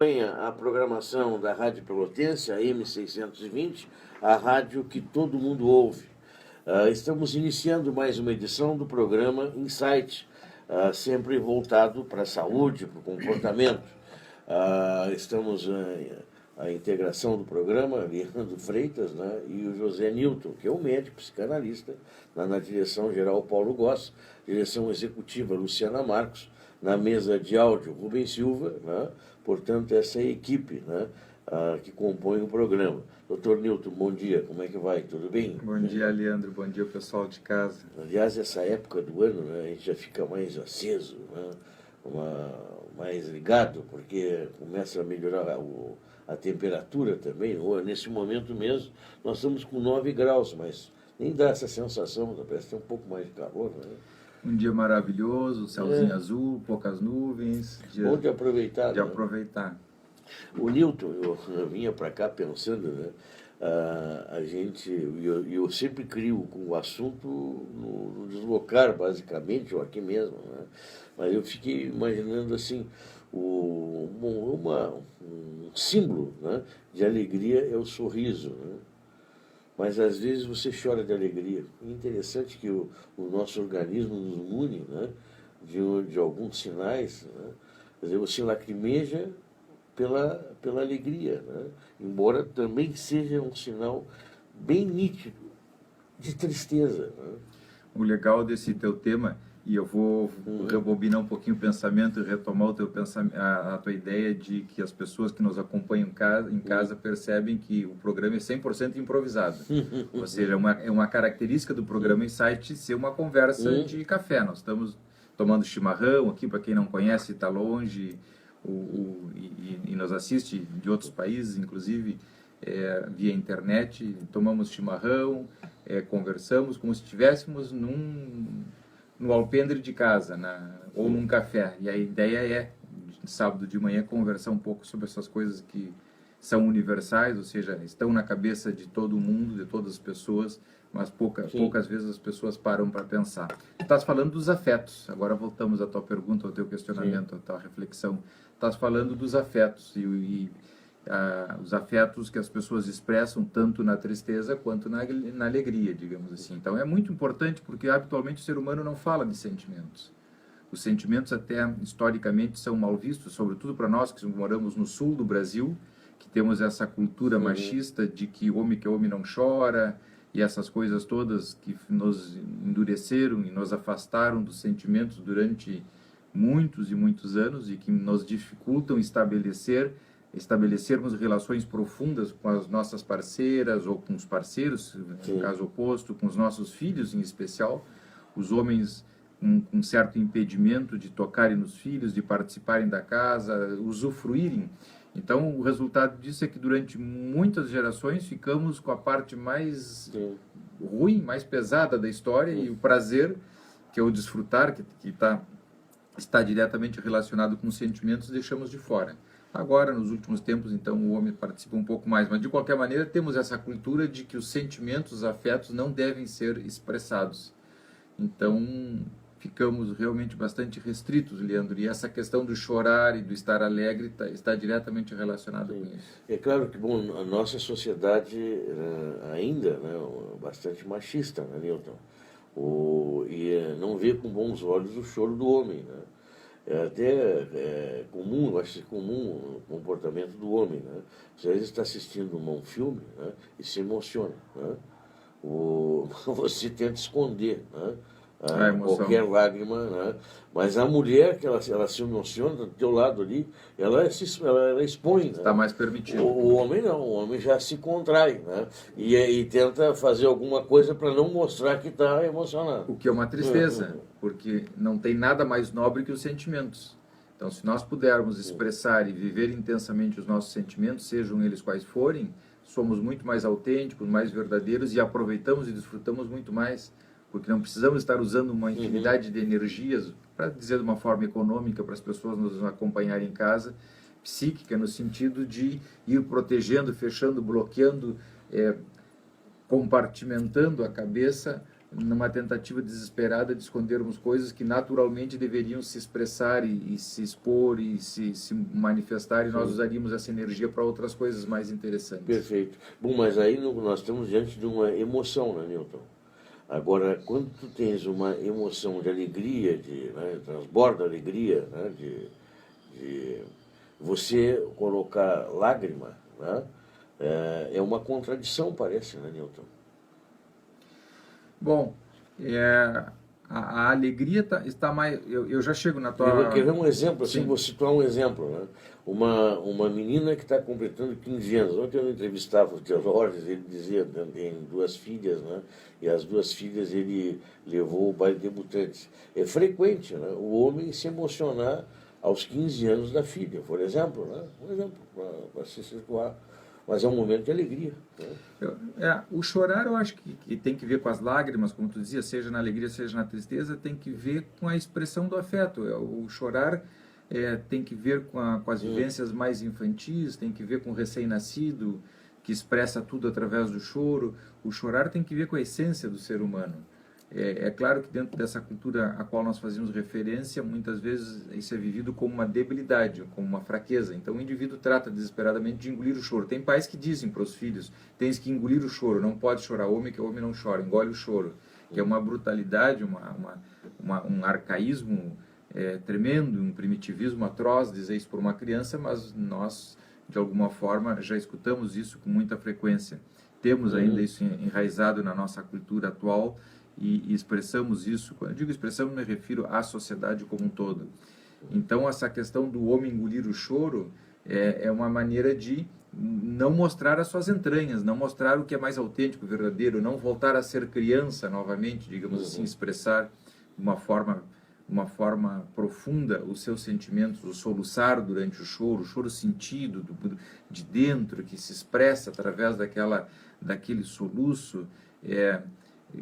Acompanha a programação da Rádio Pelotense, a M620, a rádio que todo mundo ouve. Estamos iniciando mais uma edição do programa Insight, sempre voltado para a saúde, para o comportamento. Estamos a integração do programa, Leandro Freitas, né, e o José Newton, que é o médico psicanalista, na direção geral Paulo Goss, direção executiva Luciana Marcos, na mesa de áudio Rubens Silva, né? Portanto, essa é a equipe, né, que compõe o programa. Doutor Newton, bom dia, como é que vai? Tudo bem? Bom dia, Leandro, bom dia, pessoal de casa. Aliás, essa época do ano, né, a gente já fica mais aceso, né, mais ligado, porque começa a melhorar a temperatura também. Nesse momento mesmo, nós estamos com 9 graus, mas nem dá essa sensação, parece ter um pouco mais de calor, né? Um dia maravilhoso, céuzinho azul, poucas nuvens. Bom de aproveitar. De aproveitar. O Newton, eu vinha para cá pensando, né? Eu sempre crio com o assunto no deslocar, basicamente, ou aqui mesmo, né? Mas eu fiquei imaginando assim, um símbolo, né, de alegria é o sorriso, né? Mas às vezes você chora de alegria. É interessante que o nosso organismo nos mune, né, de alguns sinais, né? Quer dizer, você lacrimeja pela alegria, né? Embora também seja um sinal bem nítido de tristeza, né? O legal desse teu tema, e eu vou rebobinar um pouquinho o pensamento e retomar o teu pensamento, a tua ideia de que as pessoas que nos acompanham em casa percebem que o programa é 100% improvisado. Ou seja, é uma característica do programa Insight ser uma conversa de café. Nós estamos tomando chimarrão aqui, para quem não conhece, está longe, e nos assiste de outros países, inclusive via internet, tomamos chimarrão, conversamos como se estivéssemos no alpendre de casa, ou num café. E a ideia é, sábado de manhã, conversar um pouco sobre essas coisas que são universais, ou seja, estão na cabeça de todo mundo, de todas as pessoas, mas poucas vezes as pessoas param para pensar. Tu estás falando dos afetos, agora voltamos à tua pergunta, ao teu questionamento, à tua reflexão. Estás falando dos afetos, os afetos que as pessoas expressam tanto na tristeza quanto na alegria, digamos assim. Então é muito importante porque habitualmente o ser humano não fala de sentimentos. Os sentimentos até historicamente são mal vistos, sobretudo para nós que moramos no sul do Brasil, que temos essa cultura machista de que homem não chora, e essas coisas todas que nos endureceram e nos afastaram dos sentimentos durante muitos e muitos anos e que nos dificultam estabelecermos relações profundas com as nossas parceiras ou com os parceiros, no caso oposto, com os nossos filhos em especial. Os homens um certo impedimento de tocarem nos filhos, de participarem da casa, usufruírem. Então, o resultado disso é que durante muitas gerações ficamos com a parte mais ruim, mais pesada da história, e o prazer, que é o desfrutar, que está diretamente relacionado com os sentimentos, deixamos de fora. Agora, nos últimos tempos, então, o homem participa um pouco mais, mas de qualquer maneira temos essa cultura de que os sentimentos, os afetos não devem ser expressados. Então, ficamos realmente bastante restritos, Leandro, e essa questão do chorar e do estar alegre está diretamente relacionada com isso. É claro que, bom, a nossa sociedade ainda, né, bastante machista, né, Newton? E não vê com bons olhos o choro do homem, né? É até comum, eu acho comum o comportamento do homem, né? Às vezes está assistindo um filme, né, e se emociona, né? Você tenta esconder, né, qualquer lágrima, né? Mas a mulher, que ela se emociona do teu lado ali, ela expõe. Está, né, mais permitido. O homem não, o homem já se contrai, né? E tenta fazer alguma coisa para não mostrar que está emocionado. O que é uma tristeza, porque não tem nada mais nobre que os sentimentos. Então, se nós pudermos expressar e viver intensamente os nossos sentimentos, sejam eles quais forem, somos muito mais autênticos, mais verdadeiros e aproveitamos e desfrutamos muito mais, porque não precisamos estar usando uma infinidade de energias, para dizer de uma forma econômica, para as pessoas nos acompanharem em casa, psíquica, no sentido de ir protegendo, fechando, bloqueando, compartimentando a cabeça numa tentativa desesperada de escondermos coisas que naturalmente deveriam se expressar e se expor e se manifestar, e nós usaríamos essa energia para outras coisas mais interessantes. Perfeito. Bom, mas aí nós estamos diante de uma emoção, né, Newton? Agora, quando tu tens uma emoção de alegria, né, transborda alegria, né, de você colocar lágrima, né, é uma contradição, parece, né, Newton? Bom, a alegria está mais... Eu já chego na tua... Quer ver um exemplo? Assim, Sim. vou citar um exemplo. Né? Uma menina que está completando 15 anos. Ontem eu entrevistava o Tio Jorge, ele dizia que tem 2 filhas, né? E as 2 filhas ele levou ao baile de debutantes. É frequente, né? O homem se emocionar aos 15 anos da filha, por exemplo. Né? Um exemplo, para se situar. Mas é um momento de alegria. Né? O chorar, eu acho que tem que ver com as lágrimas, como tu dizia, seja na alegria, seja na tristeza, tem que ver com a expressão do afeto. O chorar tem que ver com as vivências mais infantis, tem que ver com o recém-nascido, que expressa tudo através do choro. O chorar tem que ver com a essência do ser humano. É claro que dentro dessa cultura a qual nós fazíamos referência, muitas vezes isso é vivido como uma debilidade, como uma fraqueza. Então o indivíduo trata desesperadamente de engolir o choro. Tem pais que dizem para os filhos, tens que engolir o choro, não pode chorar homem, que o homem não chora, engole o choro. Que é uma brutalidade, um arcaísmo tremendo, um primitivismo atroz dizer isso por uma criança, mas nós, de alguma forma, já escutamos isso com muita frequência. Temos ainda isso enraizado na nossa cultura atual, e expressamos isso. Quando eu digo expressamos, me refiro à sociedade como um todo. Então, essa questão do homem engolir o choro é uma maneira de não mostrar as suas entranhas, não mostrar o que é mais autêntico, verdadeiro, não voltar a ser criança novamente, digamos assim, expressar de uma forma profunda os seus sentimentos, o soluçar durante o choro sentido de dentro, que se expressa através daquele soluço,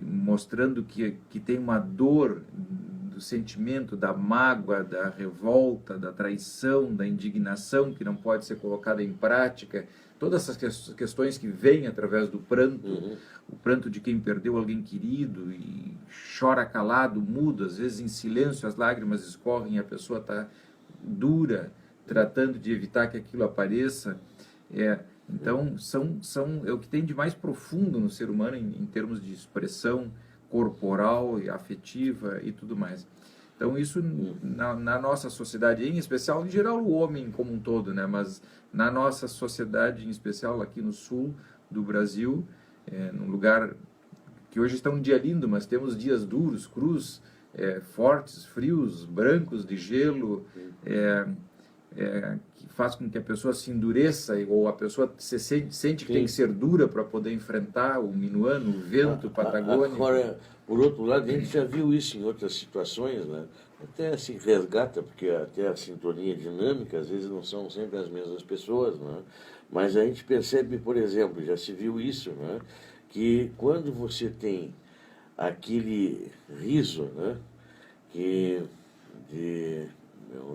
mostrando que tem uma dor do sentimento, da mágoa, da revolta, da traição, da indignação que não pode ser colocada em prática. Todas essas questões que vêm através do pranto, o pranto de quem perdeu alguém querido e chora calado, mudo, às vezes em silêncio as lágrimas escorrem e a pessoa está dura, tratando de evitar que aquilo apareça. Então, é o que tem de mais profundo no ser humano em termos de expressão corporal e afetiva e tudo mais. Então, isso na nossa sociedade, em especial, em geral, o homem como um todo, né? Mas na nossa sociedade, em especial aqui no sul do Brasil, num lugar que hoje está um dia lindo, mas temos dias duros, crus, fortes, frios, brancos de gelo, que faz com que a pessoa se endureça, ou a pessoa sente que tem que ser dura para poder enfrentar o minuano, o vento patagônico. Agora, por outro lado, a gente já viu isso em outras situações, né? Até se resgata, porque até a sintonia dinâmica, às vezes não são sempre as mesmas pessoas, né? Mas a gente percebe, por exemplo, já se viu isso, né? Que quando você tem aquele riso, né?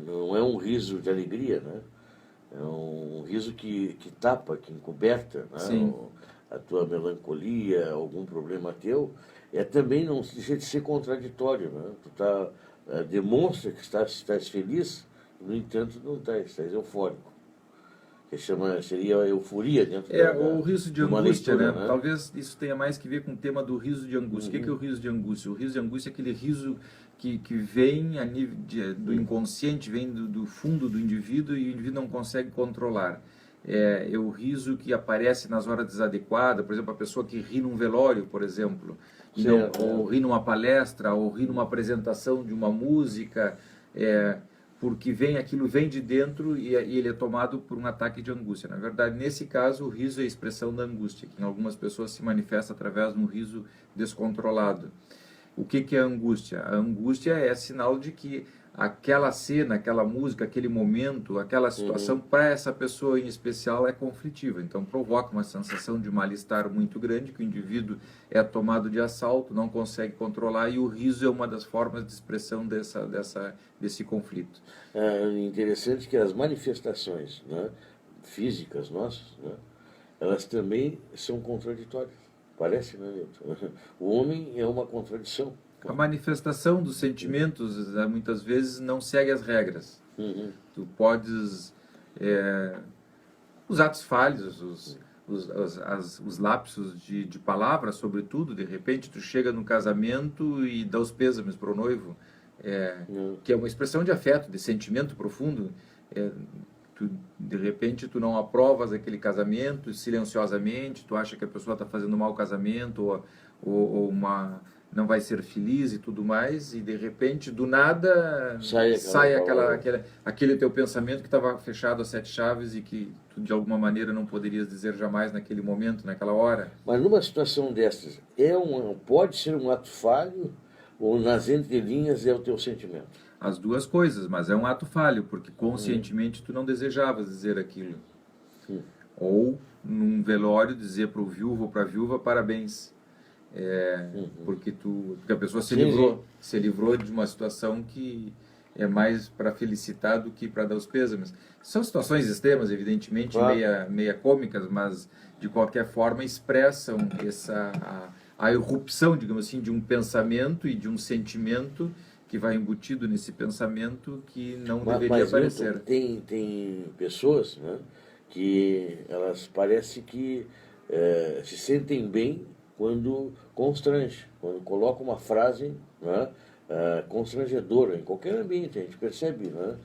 Não é um riso de alegria, né? É um riso que tapa, que encoberta, né? A tua melancolia, algum problema teu, também não deixa de ser contraditório, né? Tu demonstra que estás feliz, no entanto não estás eufórico. Que seria a euforia dentro o riso de angústia, leitura, né? Talvez isso tenha mais que ver com o tema do riso de angústia. O que é o riso de angústia? O riso de angústia é aquele riso que vem a nível do inconsciente, vem do fundo do indivíduo e o indivíduo não consegue controlar. É o riso que aparece nas horas desadequadas, por exemplo, a pessoa que ri num velório, por exemplo, ou ri numa palestra, ou ri numa apresentação de uma música, porque aquilo vem de dentro e ele é tomado por um ataque de angústia. Na verdade, nesse caso, o riso é a expressão da angústia, que em algumas pessoas se manifesta através de um riso descontrolado. O que é a angústia? A angústia é sinal de que aquela cena, aquela música, aquele momento, aquela situação, para essa pessoa em especial, é conflitiva. Então, provoca uma sensação de mal-estar muito grande, que o indivíduo é tomado de assalto, não consegue controlar, e o riso é uma das formas de expressão desse conflito. É interessante que as manifestações, né, físicas nossas, né, elas também são contraditórias. Parece, né, Newton? O homem é uma contradição. A manifestação dos sentimentos muitas vezes não segue as regras. Uhum. Tu podes... os atos falhos, os lapsos de palavras, sobretudo, de repente tu chega no casamento e dá os pêsames para o noivo, que é uma expressão de afeto, de sentimento profundo. De repente tu não aprovas aquele casamento silenciosamente, tu acha que a pessoa está fazendo um mau casamento ou não vai ser feliz e tudo mais, e de repente, do nada, sai aquele teu pensamento que estava fechado a 7 chaves e que tu de alguma maneira não poderias dizer jamais naquele momento, naquela hora. Mas numa situação dessas, pode ser um ato falho ou nas entrelinhas é o teu sentimento? As duas coisas, mas é um ato falho, porque conscientemente tu não desejavas dizer aquilo. Ou, num velório, dizer para o viúvo ou para a viúva, parabéns. Porque a pessoa se livrou de uma situação que é mais para felicitar do que para dar os pêsames. São situações extremas, evidentemente, claro, meia cômicas, mas de qualquer forma expressam a irrupção, digamos assim, de um pensamento e de um sentimento que vai embutido nesse pensamento que não deveria aparecer. Milton, tem pessoas, né, que elas parecem que se sentem bem quando constrange, quando coloca uma frase, né, constrangedora em qualquer ambiente, a gente percebe, né,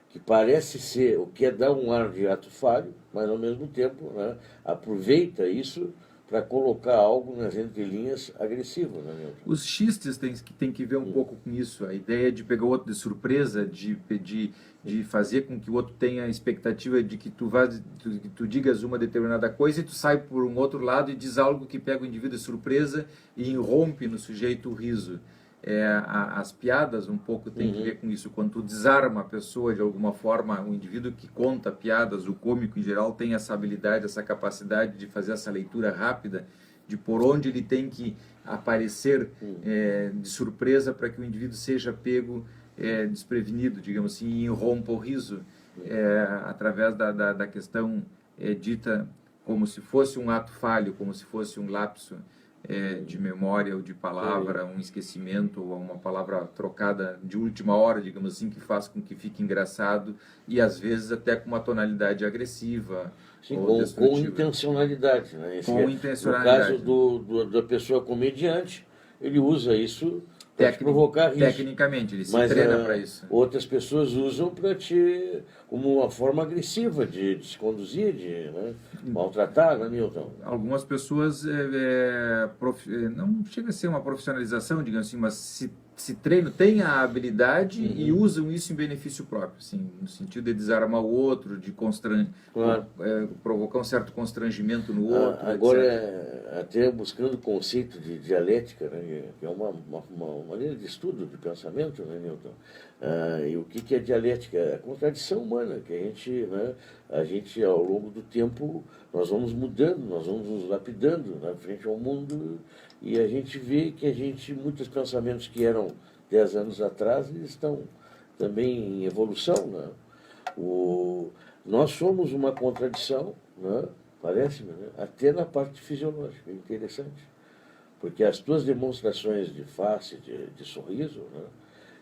que parece ser o que é dar um ar de ato falho, mas ao mesmo tempo, né, aproveita isso para colocar algo nas entrelinhas agressivo, né, Milton? Os xistes tem que ver um pouco com isso, a ideia de pegar o outro de surpresa, de fazer com que o outro tenha a expectativa de que tu digas uma determinada coisa e tu sai por um outro lado e diz algo que pega o indivíduo de surpresa e irrompe no sujeito o riso. As piadas um pouco tem que ver com isso. Quando tu desarma a pessoa de alguma forma, o indivíduo que conta piadas, o cômico em geral, tem essa habilidade, essa capacidade de fazer essa leitura rápida, de por onde ele tem que aparecer de surpresa para que o indivíduo seja pego desprevenido, digamos assim, e irrompa o riso, através da questão dita como se fosse um ato falho, como se fosse um lapso de memória ou de palavra, um esquecimento ou uma palavra trocada de última hora, digamos assim, que faz com que fique engraçado e às vezes até com uma tonalidade agressiva. Sim, com intencionalidade, né? intencionalidade. No caso da pessoa comediante, ele usa isso para te provocar riso. Tecnicamente, ele se treina para isso. Outras pessoas usam como uma forma agressiva de se conduzir, de maltratar, né, Milton? Algumas pessoas não chega a ser uma profissionalização, digamos assim, mas se treinam, têm a habilidade e usam isso em benefício próprio, assim, no sentido de desarmar o outro, de provocar um certo constrangimento no outro. Agora, até buscando o conceito de dialética, né, que é uma maneira de estudo, de pensamento, né, Milton? E o que é dialética? É a contradição humana, que a gente, ao longo do tempo, nós vamos mudando, nós vamos nos lapidando na frente ao mundo, e a gente vê que muitos pensamentos que eram 10 anos atrás, eles estão também em evolução, né? Nós somos uma contradição, né? Parece-me, né? Até na parte fisiológica, é interessante. Porque as tuas demonstrações de face, de sorriso, né?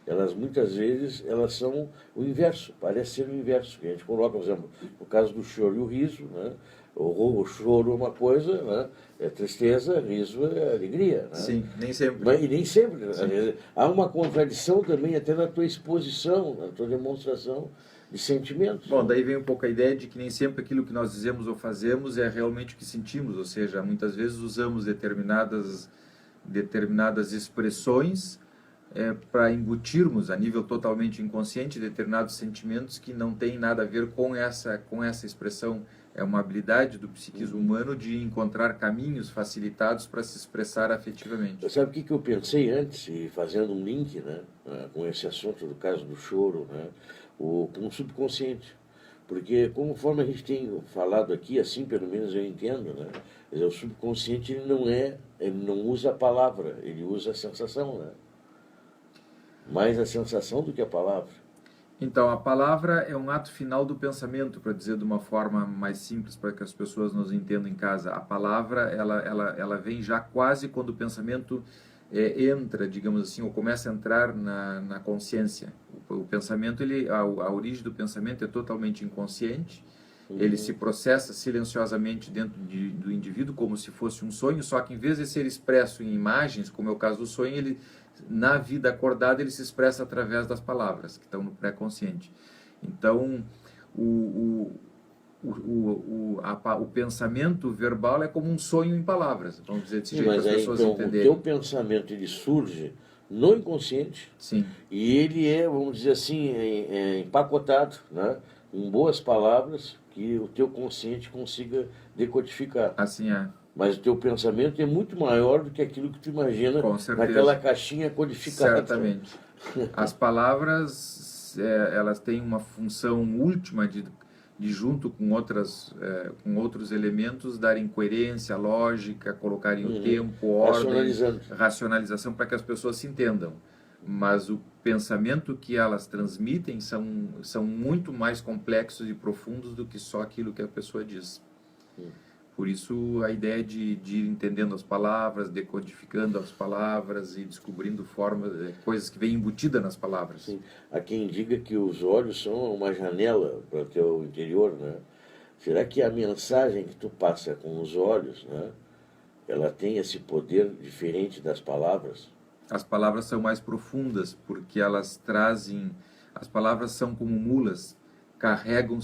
Elas muitas vezes são o inverso, parece ser o inverso, que a gente coloca, por exemplo, no caso do choro e o riso, né? O choro é uma coisa, né? É tristeza, riso é alegria. Né? Sim, nem sempre. E nem sempre. Há uma contradição também até na tua exposição, na tua demonstração de sentimentos. Bom, daí vem um pouco a ideia de que nem sempre aquilo que nós dizemos ou fazemos é realmente o que sentimos, ou seja, muitas vezes usamos determinadas expressões para embutirmos a nível totalmente inconsciente determinados sentimentos que não têm nada a ver com essa expressão. É uma habilidade do psiquismo humano de encontrar caminhos facilitados para se expressar afetivamente. Sabe o que eu pensei antes, e fazendo um link, né, com esse assunto do caso do choro, né, com o subconsciente? Porque, conforme a gente tem falado aqui, assim pelo menos eu entendo, né, o subconsciente ele não usa a palavra, ele usa a sensação, né? Mais a sensação do que a palavra. Então, a palavra é um ato final do pensamento, para dizer de uma forma mais simples, para que as pessoas nos entendam em casa. A palavra, ela vem já quase quando o pensamento entra, digamos assim, ou começa a entrar na consciência. O pensamento, a origem do pensamento é totalmente inconsciente, ele se processa silenciosamente dentro do indivíduo como se fosse um sonho, só que em vez de ser expresso em imagens, como é o caso do sonho, ele, na vida acordada, ele se expressa através das palavras, que estão no pré-consciente. Então, o pensamento verbal é como um sonho em palavras, vamos dizer desse jeito, para as pessoas então, entenderem. O teu pensamento, ele surge no inconsciente. Sim. E ele é, vamos dizer assim, empacotado, né, em boas palavras que o teu consciente consiga decodificar. Assim é. Mas o teu pensamento é muito maior do que aquilo que tu imagina naquela caixinha codificada. Certamente. As palavras, elas têm uma função última de junto com outros elementos, darem coerência, lógica, colocarem o tempo, ordem, racionalização, para que as pessoas se entendam. Mas o pensamento que elas transmitem são muito mais complexos e profundos do que só aquilo que a pessoa diz. Por isso a ideia de ir entendendo as palavras, decodificando as palavras e descobrindo coisas que vêm embutidas nas palavras. Sim. Há quem diga que os olhos são uma janela para o teu interior, né? Será que a mensagem que tu passa com os olhos, né, ela tem esse poder diferente das palavras? As palavras são mais profundas porque elas trazem... As palavras são como mulas, carregam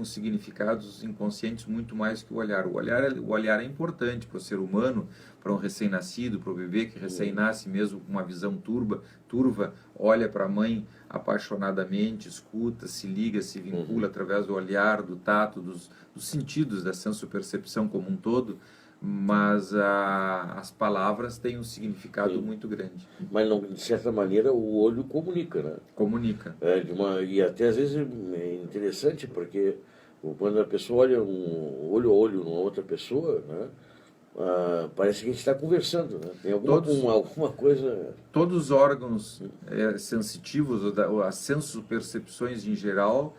significados inconscientes muito mais que o olhar. O olhar é importante para o ser humano, para um recém-nascido, para o bebê que recém-nasce mesmo com uma visão turva, olha para a mãe apaixonadamente, escuta, se liga, se vincula através do olhar, do tato, dos sentidos, da sensopercepção como um todo. Mas as palavras têm um significado muito grande. Mas, não, de certa maneira, o olho comunica, né? Comunica. E até às vezes é interessante, porque quando a pessoa olha olho a olho numa outra pessoa, né, parece que a gente está conversando, né? Tem alguma coisa... Todos os órgãos sensitivos, as sensopercepções em geral...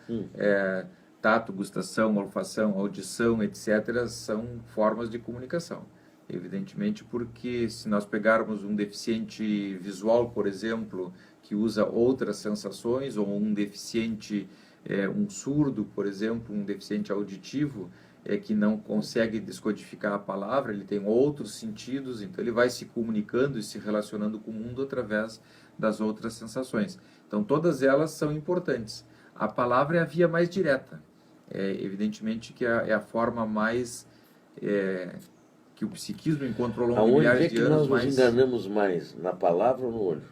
tato, gustação, olfação, audição, etc., são formas de comunicação. Evidentemente, porque se nós pegarmos um deficiente visual, por exemplo, que usa outras sensações, ou um deficiente, um surdo, por exemplo, um deficiente auditivo, que não consegue descodificar a palavra, ele tem outros sentidos, então ele vai se comunicando e se relacionando com o mundo através das outras sensações. Então, todas elas são importantes. A palavra é a via mais direta. Evidentemente que é a forma mais que o psiquismo encontrou ao longo de milhares de anos. Aonde nós nos enganamos mais, na palavra ou no olho?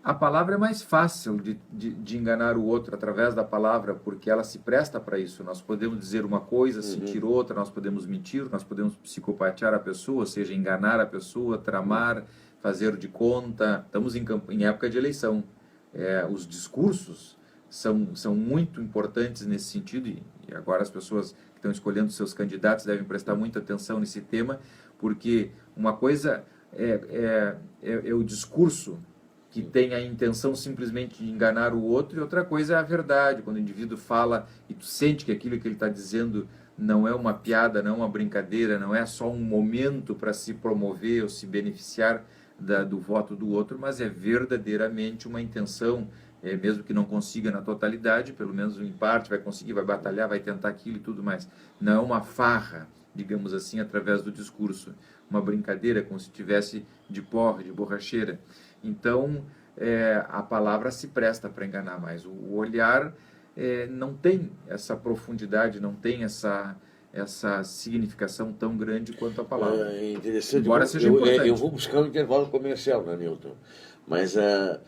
A palavra é mais fácil de enganar o outro através da palavra, porque ela se presta para isso. Nós podemos dizer uma coisa, sentir outra, nós podemos mentir, nós podemos psicopatear a pessoa, ou seja, enganar a pessoa, tramar, fazer de conta. Estamos em época de eleição. Os discursos são muito importantes nesse sentido, e agora as pessoas que estão escolhendo seus candidatos devem prestar muita atenção nesse tema, porque uma coisa é o discurso que tem a intenção simplesmente de enganar o outro, e outra coisa é a verdade, quando o indivíduo fala e tu sente que aquilo que ele está dizendo não é uma piada, não é uma brincadeira, não é só um momento para se promover ou se beneficiar do voto do outro, mas é verdadeiramente uma intenção, mesmo que não consiga na totalidade, pelo menos em parte vai conseguir, vai batalhar, vai tentar aquilo e tudo mais. Não é uma farra, digamos assim, através do discurso, uma brincadeira, como se tivesse de porra, de borracheira. Então, a palavra se presta para enganar mais. O olhar não tem essa profundidade, não tem essa significação tão grande quanto a palavra. É interessante. Embora seja importante. Eu vou buscar um intervalo comercial, né, Newton? Mas a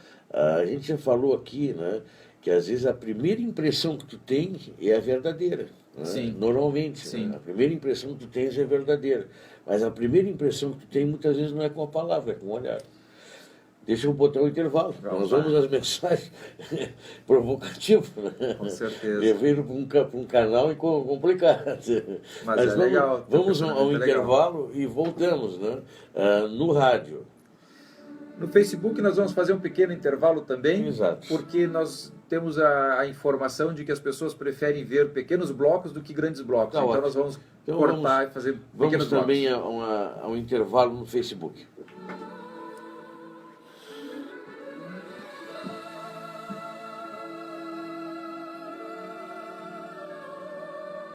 gente já falou aqui, né, que às vezes a primeira impressão que tu tens é a verdadeira. Né? Sim. Normalmente. Sim. Né? A primeira impressão que tu tens é verdadeira. Mas a primeira impressão que tu tens muitas vezes não é com a palavra, é com o olhar. Deixa eu botar o intervalo. Nós vamos às mensagens provocativas. Né? Com certeza. Devido para um canal complicado. Mas é legal. Vamos ao intervalo e voltamos, né? No rádio. No Facebook nós vamos fazer um pequeno intervalo também, Exato. porque nós temos a informação de que as pessoas preferem ver pequenos blocos do que grandes blocos. Tá então ótimo. nós vamos Então cortar e fazer pequenos vamos também blocos. a um intervalo no Facebook.